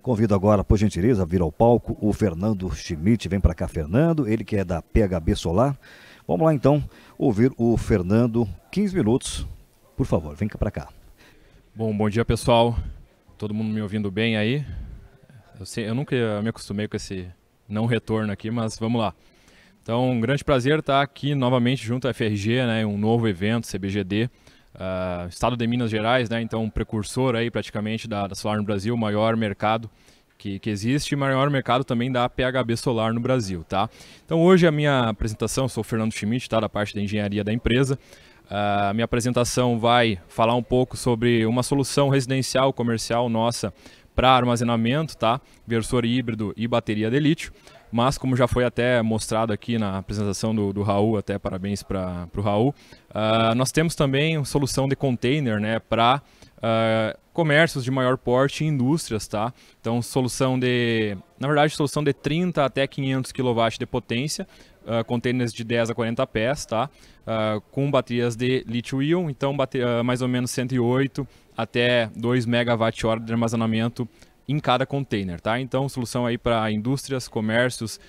Convido agora, por gentileza, a vir ao palco o Fernando Schmidt. Vem para cá, Fernando, ele que é da PHB Solar. Vamos lá então ouvir o Fernando, 15 minutos, por favor, vem cá para cá. Bom dia pessoal, todo mundo me ouvindo bem aí? Eu nunca me acostumei com esse não retorno aqui, mas vamos lá. Então, um grande prazer estar aqui novamente junto à FRG, né, um novo evento, CBGD, Estado de Minas Gerais, né, então um precursor aí praticamente da Solar no Brasil, o maior mercado que existe e maior mercado também da PHB Solar no Brasil, tá? Então hoje a minha apresentação, sou o Fernando Schmidt, tá, da parte da engenharia da empresa. A minha apresentação vai falar um pouco sobre uma solução residencial comercial nossa para armazenamento, tá? Inversor híbrido e bateria de lítio. Mas como já foi até mostrado aqui na apresentação do Raul, até parabéns para o Raul, nós temos também uma solução de container, né, para comércios de maior porte e indústrias, tá? Então solução de 30 até 500 kW de potência, containers de 10 a 40 pés, tá? Com baterias de lítio-íon, então mais ou menos 108 até 2 MWh de armazenamento em cada container, tá? Então, solução aí para indústrias, comércios,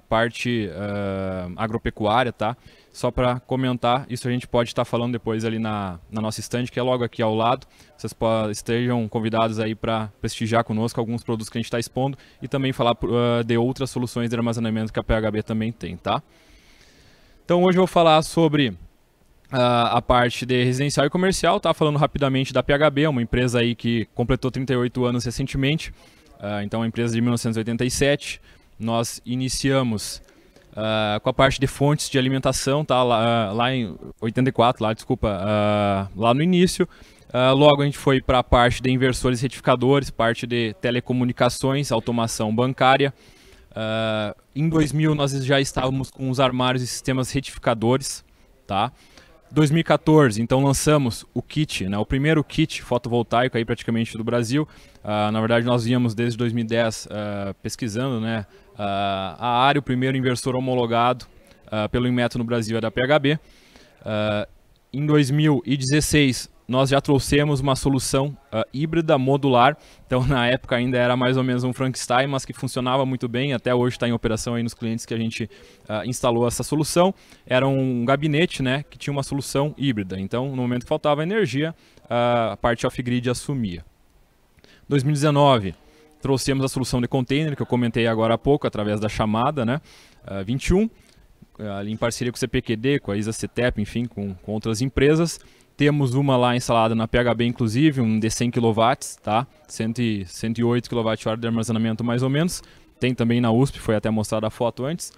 parte agropecuária, tá? Só para comentar, isso a gente pode estar falando depois ali na nossa estande, que é logo aqui ao lado. Vocês estejam convidados aí para prestigiar conosco alguns produtos que a gente está expondo e também falar de outras soluções de armazenamento que a PHB também tem, tá? Então, hoje eu vou falar sobre a parte de residencial e comercial, tá? Falando rapidamente da PHB, uma empresa aí que completou 38 anos recentemente, então é uma empresa de 1987. Nós iniciamos com a parte de fontes de alimentação, tá? Lá em 84, lá no início. Logo a gente foi para a parte de inversores e retificadores, parte de telecomunicações, automação bancária. Em 2000 nós já estávamos com os armários e sistemas retificadores, tá? 2014, então lançamos o kit, né, o primeiro kit fotovoltaico aí praticamente do Brasil. Na verdade nós víamos desde 2010 pesquisando, né, a área, o primeiro inversor homologado pelo Inmetro no Brasil é da PHB. Em 2016 nós já trouxemos uma solução híbrida modular, então na época ainda era mais ou menos um Frankenstein, mas que funcionava muito bem, até hoje está em operação aí nos clientes que a gente instalou essa solução. Era um gabinete, né, que tinha uma solução híbrida, então no momento que faltava energia, a parte off-grid assumia. 2019 trouxemos a solução de container, que eu comentei agora há pouco, através da chamada, né, 21, ali em parceria com o CPQD, com a ISA-CTEP, enfim, com outras empresas. Temos uma lá instalada na PHB, inclusive, um de 100 kW, tá? 108 kWh de armazenamento mais ou menos. Tem também na USP, foi até mostrada a foto antes.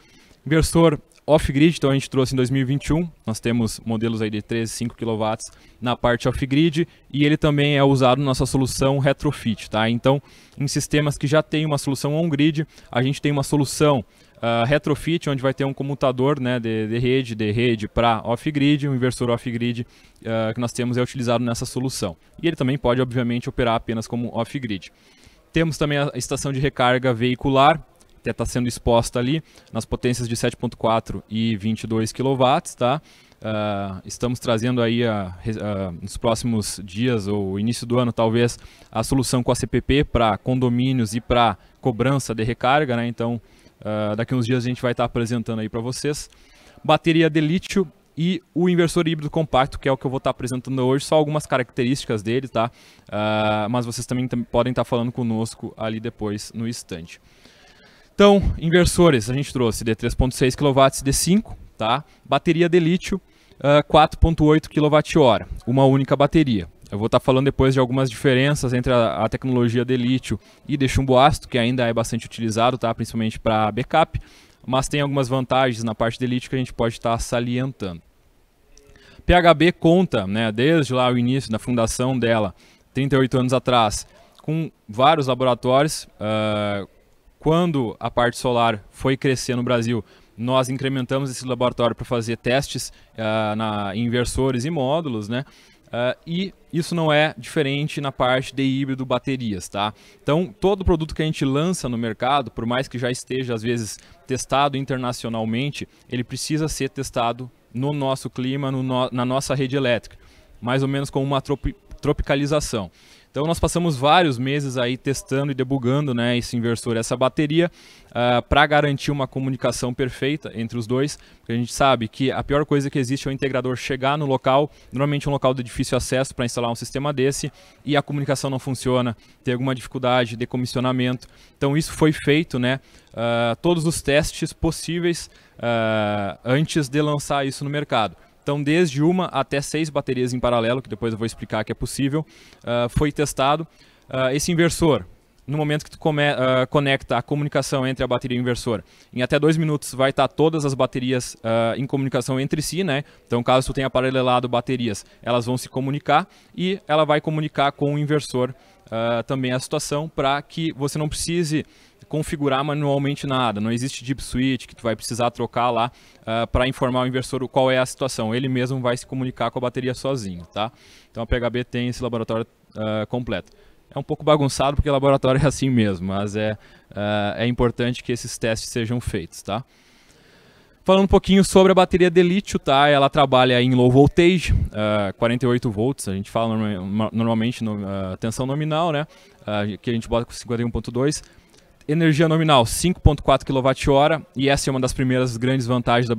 Inversor off-grid, então a gente trouxe em 2021. Nós temos modelos aí de 13, 5 kW na parte off-grid e ele também é usado na nossa solução retrofit, tá? Então, em sistemas que já tem uma solução on-grid, a gente tem uma solução retrofit, onde vai ter um comutador, né, de rede para off-grid, um inversor off-grid que nós temos é utilizado nessa solução. E ele também pode, obviamente, operar apenas como off-grid. Temos também a estação de recarga veicular, que está sendo exposta ali, nas potências de 7.4 e 22 kW, tá? Estamos trazendo aí nos próximos dias ou início do ano, talvez, a solução com a CPP para condomínios e para cobrança de recarga, né? Então, daqui uns dias a gente vai estar apresentando aí para vocês. Bateria de lítio e o inversor híbrido compacto, que é o que eu vou estar apresentando hoje, só algumas características dele, tá? Mas vocês também podem estar falando conosco ali depois no stand. Então, inversores, a gente trouxe de 3.6 kW de 5, tá? Bateria de lítio, 4.8 kWh, uma única bateria. Eu vou estar falando depois de algumas diferenças entre a tecnologia de lítio e de chumbo ácido, que ainda é bastante utilizado, tá? Principalmente para backup, mas tem algumas vantagens na parte de lítio que a gente pode estar salientando. PHB conta, né, desde lá o início da fundação dela, 38 anos atrás, com vários laboratórios. Quando a parte solar foi crescer no Brasil, nós incrementamos esse laboratório para fazer testes em inversores e módulos, né? E isso não é diferente na parte de híbrido baterias, tá? Então, todo produto que a gente lança no mercado, por mais que já esteja, às vezes, testado internacionalmente, ele precisa ser testado no nosso clima, na nossa rede elétrica, mais ou menos como uma tropicalização. Então nós passamos vários meses aí testando e debugando, né, esse inversor, essa bateria, para garantir uma comunicação perfeita entre os dois, porque a gente sabe que a pior coisa que existe é o integrador chegar no local, normalmente um local de difícil acesso para instalar um sistema desse, e a comunicação não funciona, tem alguma dificuldade, decomissionamento. Então isso foi feito, né, todos os testes possíveis antes de lançar isso no mercado. Então, desde 1 até 6 baterias em paralelo, que depois eu vou explicar que é possível, foi testado. Esse inversor, no momento que tu conecta a comunicação entre a bateria e o inversor, em até 2 minutos vai estar todas as baterias em comunicação entre si, né? Então, caso tu tenha paralelado baterias, elas vão se comunicar e ela vai comunicar com o inversor também a situação, para que você não precise configurar manualmente nada. Não existe deep switch que tu vai precisar trocar lá para informar o inversor qual é a situação. Ele mesmo vai se comunicar com a bateria sozinho, tá? Então a PHB tem esse laboratório completo. É um pouco bagunçado porque o laboratório é assim mesmo, mas é importante que esses testes sejam feitos, tá? Falando um pouquinho sobre a bateria de lítio, tá? Ela trabalha em low voltage, 48 volts, a gente fala normalmente tensão nominal, né? Que a gente bota com 51.2. Energia nominal 5.4 kWh, e essa é uma das primeiras grandes vantagens da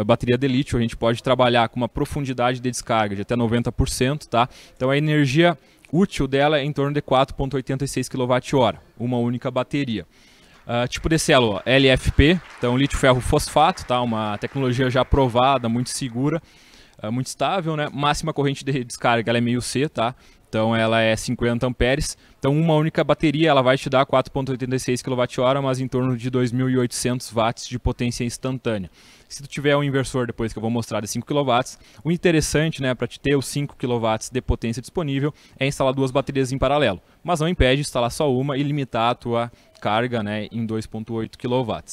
bateria de lítio. A gente pode trabalhar com uma profundidade de descarga de até 90%, tá? Então a energia útil dela é em torno de 4.86 kWh, uma única bateria. Tipo de célula LFP, então lítio ferro fosfato, tá? Uma tecnologia já aprovada, muito segura, muito estável, né? Máxima corrente de descarga ela é meio C, tá? Então ela é 50 amperes. Então uma única bateria ela vai te dar 4.86 kWh, mas em torno de 2.800 watts de potência instantânea. Se tu tiver um inversor, depois que eu vou mostrar, de 5 kW, o interessante, né, para te ter os 5 kW de potência disponível, é instalar 2 baterias em paralelo. Mas não impede de instalar só uma e limitar a tua carga, né, em 2.8 kW.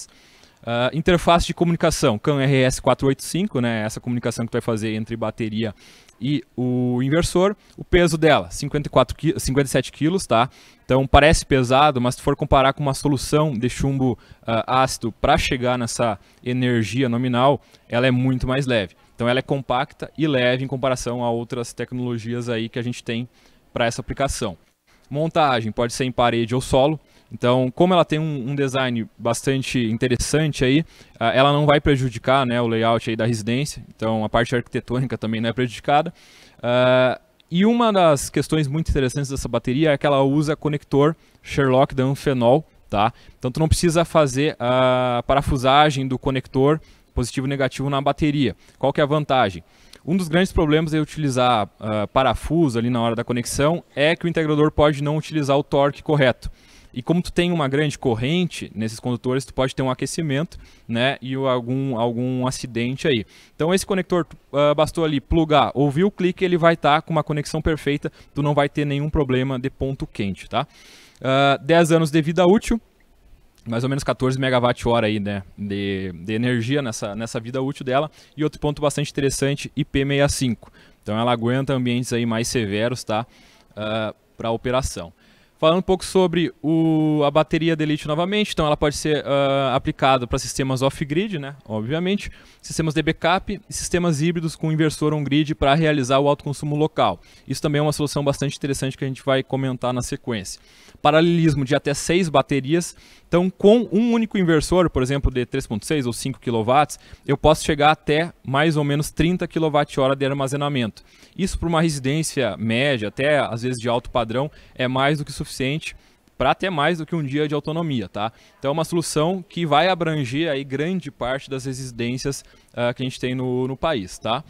Interface de comunicação, CAN RS485, né, essa comunicação que tu vai fazer entre bateria e o inversor. O peso dela, 57 kg, tá? Então parece pesado, mas se for comparar com uma solução de chumbo ácido para chegar nessa energia nominal, ela é muito mais leve. Então ela é compacta e leve em comparação a outras tecnologias aí que a gente tem para essa aplicação. Montagem pode ser em parede ou solo. Então, como ela tem um design bastante interessante aí, ela não vai prejudicar, né, o layout aí da residência. Então, a parte arquitetônica também não é prejudicada. E uma das questões muito interessantes dessa bateria é que ela usa conector Sherlock Dunphenol, tá? Então, tu não precisa fazer a parafusagem do conector positivo e negativo na bateria. Qual que é a vantagem? Um dos grandes problemas de utilizar parafuso ali na hora da conexão é que o integrador pode não utilizar o torque correto. E como tu tem uma grande corrente nesses condutores, tu pode ter um aquecimento, né, e algum acidente aí. Então esse conector, bastou ali plugar, ouvir o clique, ele vai estar com uma conexão perfeita, tu não vai ter nenhum problema de ponto quente, tá? 10 anos de vida útil, mais ou menos 14 MWh aí, né, de energia nessa vida útil dela. E outro ponto bastante interessante, IP65. Então ela aguenta ambientes aí mais severos, tá, para operação. Falando um pouco sobre a bateria de lítio novamente, então ela pode ser aplicada para sistemas off-grid, né, obviamente, sistemas de backup e sistemas híbridos com inversor on-grid para realizar o autoconsumo local. Isso também é uma solução bastante interessante que a gente vai comentar na sequência. Paralelismo de até 6 baterias, então com um único inversor, por exemplo, de 3.6 ou 5 kW, eu posso chegar até mais ou menos 30 kWh de armazenamento. Isso para uma residência média, até às vezes de alto padrão, é mais do que suficiente para até mais do que um dia de autonomia, tá? Então é uma solução que vai abranger aí grande parte das residências que a gente tem no país, tá?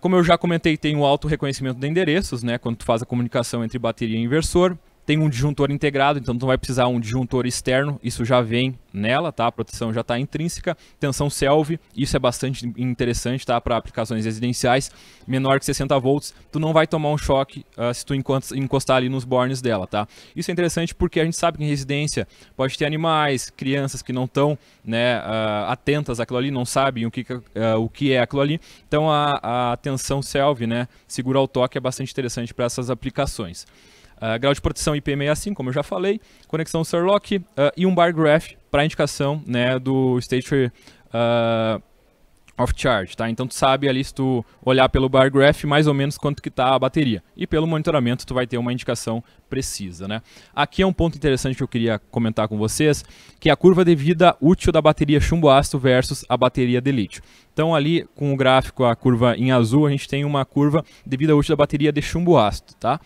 Como eu já comentei, tem o auto reconhecimento de endereços, né? Quando tu faz a comunicação entre bateria e inversor. Tem um disjuntor integrado, então tu não vai precisar um disjuntor externo, isso já vem nela, tá? A proteção já está intrínseca. Tensão Selvi, isso é bastante interessante, tá? Para aplicações residenciais, menor que 60 volts, tu não vai tomar um choque se tu encostar ali nos bornes dela, tá? Isso é interessante porque a gente sabe que em residência pode ter animais, crianças que não estão, né, atentas àquilo ali, não sabem o que é aquilo ali. Então a tensão Selvi, né, segura o toque, é bastante interessante para essas aplicações. Grau de proteção IP65, como eu já falei, conexão Sherlock e um bar graph para indicação, né, do State off charge, tá? Então tu sabe ali, se tu olhar pelo bar graph, mais ou menos quanto que tá a bateria. E pelo monitoramento tu vai ter uma indicação precisa, né? Aqui é um ponto interessante que eu queria comentar com vocês, que é a curva de vida útil da bateria chumbo ácido versus a bateria de lítio. Então ali com o gráfico, a curva em azul, a gente tem uma curva de vida útil da bateria de chumbo ácido, tá?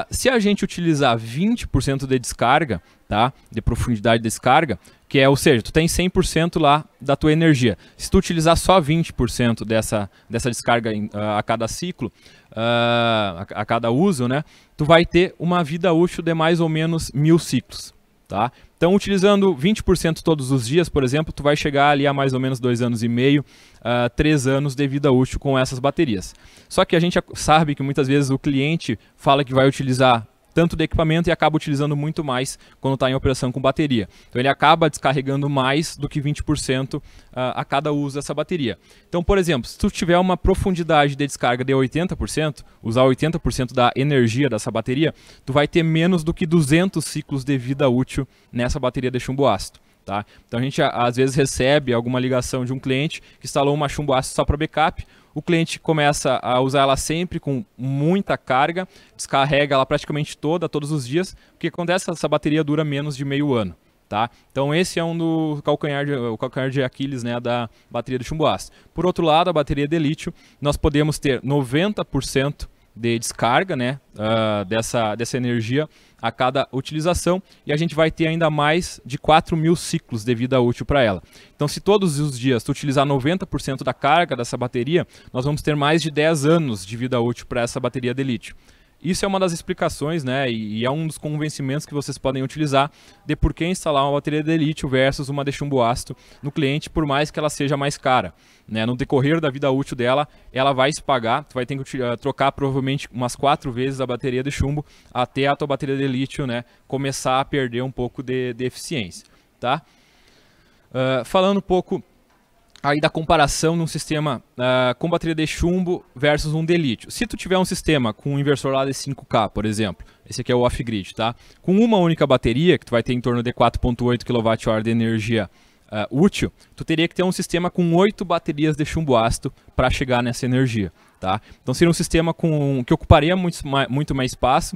Se a gente utilizar 20% de descarga, tá? De profundidade de descarga, que é, ou seja, tu tem 100% lá da tua energia. Se tu utilizar só 20% dessa descarga a cada ciclo, a cada uso, né? Tu vai ter uma vida útil de mais ou menos 1000 ciclos, tá? Então, utilizando 20% todos os dias, por exemplo, tu vai chegar ali a mais ou menos 2 anos e meio, 3 anos de vida útil com essas baterias. Só que a gente sabe que muitas vezes o cliente fala que vai utilizar tanto de equipamento e acaba utilizando muito mais quando está em operação com bateria. Então ele acaba descarregando mais do que 20% a cada uso dessa bateria. Então, por exemplo, se tu tiver uma profundidade de descarga de 80%, usar 80% da energia dessa bateria, tu vai ter menos do que 200 ciclos de vida útil nessa bateria de chumbo ácido. Tá? Então a gente às vezes recebe alguma ligação de um cliente que instalou uma chumbo ácido só para backup. O cliente começa a usar ela sempre com muita carga, descarrega ela praticamente todos os dias. O que acontece? Essa bateria dura menos de meio ano. Tá? Então esse é o calcanhar de Aquiles, né, da bateria de chumbo ácido. Por outro lado, a bateria de lítio, nós podemos ter 90% de descarga, né, dessa energia a cada utilização, e a gente vai ter ainda mais de 4.000 ciclos de vida útil para ela. Então, se todos os dias tu utilizar 90% da carga dessa bateria, nós vamos ter mais de 10 anos de vida útil para essa bateria de lítio. Isso é uma das explicações, né, e é um dos convencimentos que vocês podem utilizar de por que instalar uma bateria de lítio versus uma de chumbo ácido no cliente, por mais que ela seja mais cara. Né? No decorrer da vida útil dela, ela vai se pagar, tu vai ter que trocar provavelmente umas 4 vezes a bateria de chumbo até a tua bateria de lítio, né, começar a perder um pouco de eficiência. Tá? Falando um pouco aí da comparação num sistema com bateria de chumbo versus um de lítio. Se tu tiver um sistema com um inversor lá de 5K, por exemplo, esse aqui é o off-grid, tá? Com uma única bateria, que tu vai ter em torno de 4.8 kWh de energia útil, tu teria que ter um sistema com 8 baterias de chumbo ácido para chegar nessa energia. Tá? Então seria um sistema que ocuparia muito mais espaço,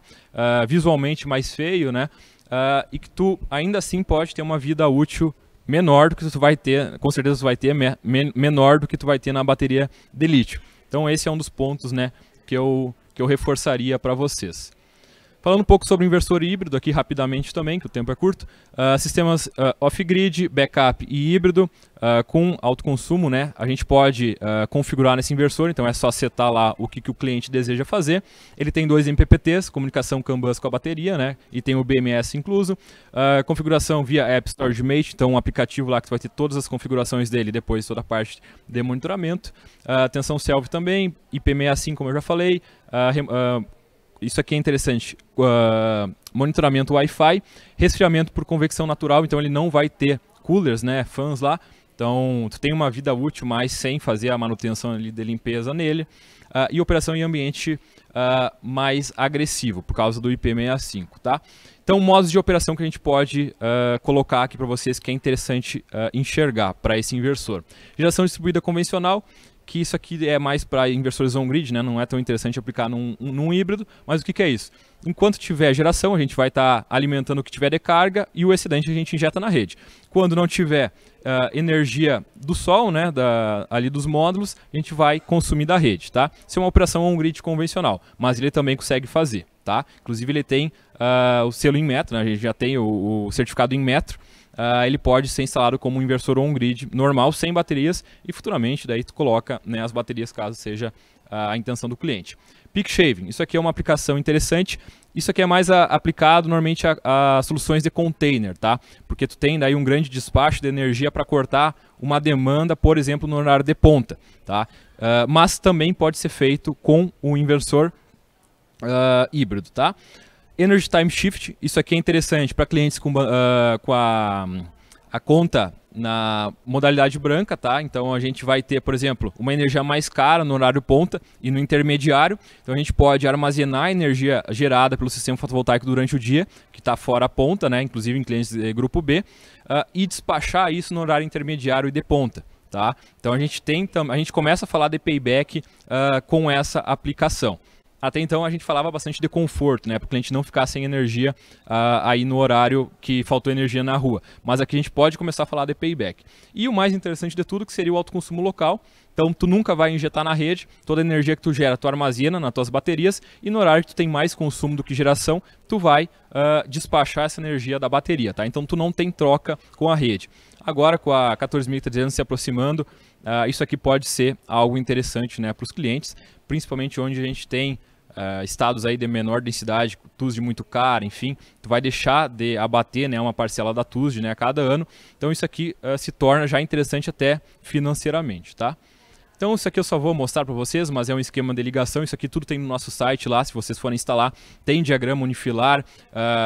visualmente mais feio, né? E que tu ainda assim pode ter uma vida útil menor do que tu vai ter, com certeza tu vai ter menor do que tu vai ter na bateria de lítio. Então esse é um dos pontos, né, que eu reforçaria para vocês. Falando um pouco sobre o inversor híbrido aqui rapidamente também, que o tempo é curto. Sistemas off-grid, backup e híbrido com autoconsumo, né? A gente pode configurar nesse inversor, então é só setar lá o que o cliente deseja fazer. Ele tem 2 MPPTs, comunicação CAN bus com a bateria, né? E tem o BMS incluso. Configuração via App Storage Mate, então um aplicativo lá que tu vai ter todas as configurações dele, depois toda a parte de monitoramento. Tensão self também, IP65 como eu já falei. Isso aqui é interessante, monitoramento Wi-Fi, resfriamento por convecção natural, então ele não vai ter coolers, né, fãs lá, então tu tem uma vida útil, mas sem fazer a manutenção ali de limpeza nele, e operação em ambiente mais agressivo, por causa do IP65, tá? Então, modos de operação que a gente pode colocar aqui para vocês, que é interessante enxergar para esse inversor. Geração distribuída convencional, que isso aqui é mais para inversores on-grid, né? Não é tão interessante aplicar num híbrido, mas o que é isso? Enquanto tiver geração, a gente vai estar alimentando o que tiver de carga e o excedente a gente injeta na rede. Quando não tiver energia do sol, né, ali dos módulos, a gente vai consumir da rede, tá? Isso é uma operação on-grid convencional, mas ele também consegue fazer, tá? Inclusive ele tem o selo em metro, né? A gente já tem o certificado em metro. Ele pode ser instalado como um inversor on-grid normal, sem baterias, e futuramente daí tu coloca, né, as baterias caso seja a intenção do cliente. Peak Shaving, isso aqui é uma aplicação interessante. Isso aqui é mais aplicado normalmente a soluções de container, tá? Porque tu tem daí um grande despacho de energia para cortar uma demanda, por exemplo, no horário de ponta, tá? Mas também pode ser feito com o inversor híbrido, tá? Energy Time Shift, isso aqui é interessante para clientes com a conta na modalidade branca, tá? Então a gente vai ter, por exemplo, uma energia mais cara no horário ponta e no intermediário. Então a gente pode armazenar a energia gerada pelo sistema fotovoltaico durante o dia, que está fora a ponta, né? Inclusive em clientes de grupo B, e despachar isso no horário intermediário e de ponta. tá? Então a gente começa a falar de payback com essa aplicação. Até então a gente falava bastante de conforto, né, para o cliente não ficar sem energia aí no horário que faltou energia na rua. Mas aqui a gente pode começar a falar de payback. E o mais interessante de tudo que seria o autoconsumo local. Então tu nunca vai injetar na rede, toda a energia que tu gera tu armazena nas tuas baterias e no horário que tu tem mais consumo do que geração, tu vai despachar essa energia da bateria, tá? Então tu não tem troca com a rede. Agora com a 14.300 se aproximando, isso aqui pode ser algo interessante, né, para os clientes, principalmente onde a gente tem estados aí de menor densidade, TUSD muito cara, enfim, tu vai deixar de abater, né, uma parcela da TUSD, né, a cada ano. Então isso aqui se torna já interessante até financeiramente, tá? Então isso aqui eu só vou mostrar para vocês, mas é um esquema de ligação, isso aqui tudo tem no nosso site lá, se vocês forem instalar, tem diagrama unifilar,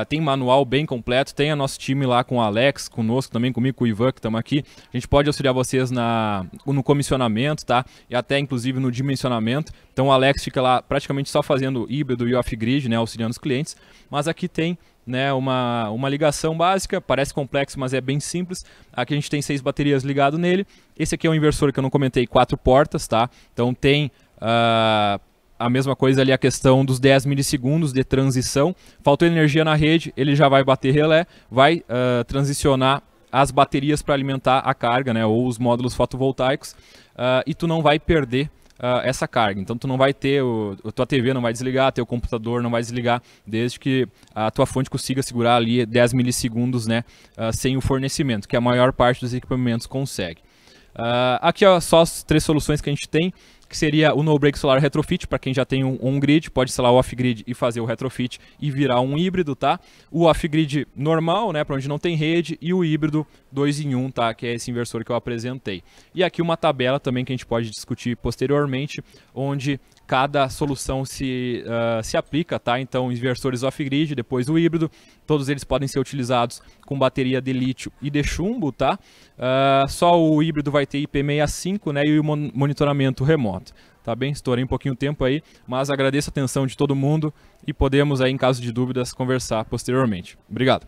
tem manual bem completo, tem o nosso time lá com o Alex, conosco também, comigo, com o Ivan, que estamos aqui, a gente pode auxiliar vocês no comissionamento, tá? E até inclusive no dimensionamento, então o Alex fica lá praticamente só fazendo híbrido e off-grid, né, auxiliando os clientes, mas aqui tem, né, uma ligação básica, parece complexo, mas é bem simples. Aqui a gente tem 6 baterias ligadas nele. Esse aqui é um inversor que eu não comentei, 4 portas, tá? Então tem a mesma coisa ali, a questão dos 10 milissegundos de transição. Faltou energia na rede, ele já vai bater relé, vai transicionar as baterias para alimentar a carga, né, ou os módulos fotovoltaicos, e tu não vai perder essa carga. Então tu não vai ter, a tua TV não vai desligar, teu computador não vai desligar, desde que a tua fonte consiga segurar ali 10 milissegundos, né, sem o fornecimento, que a maior parte dos equipamentos consegue. Aqui ó, só as 3 soluções que a gente tem, que seria o No Break Solar Retrofit, para quem já tem um grid, pode instalar o off-grid e fazer o retrofit e virar um híbrido, tá? O off-grid normal, né, para onde não tem rede, e o híbrido 2 em 1, tá? Que é esse inversor que eu apresentei. E aqui uma tabela também que a gente pode discutir posteriormente, onde cada solução se aplica, tá? Então, inversores off-grid, depois o híbrido, todos eles podem ser utilizados com bateria de lítio e de chumbo, tá? Só o híbrido vai ter IP65, né? E o monitoramento remoto. Tá bem? Estourei um pouquinho o tempo aí, mas agradeço a atenção de todo mundo e podemos aí, em caso de dúvidas, conversar posteriormente. Obrigado.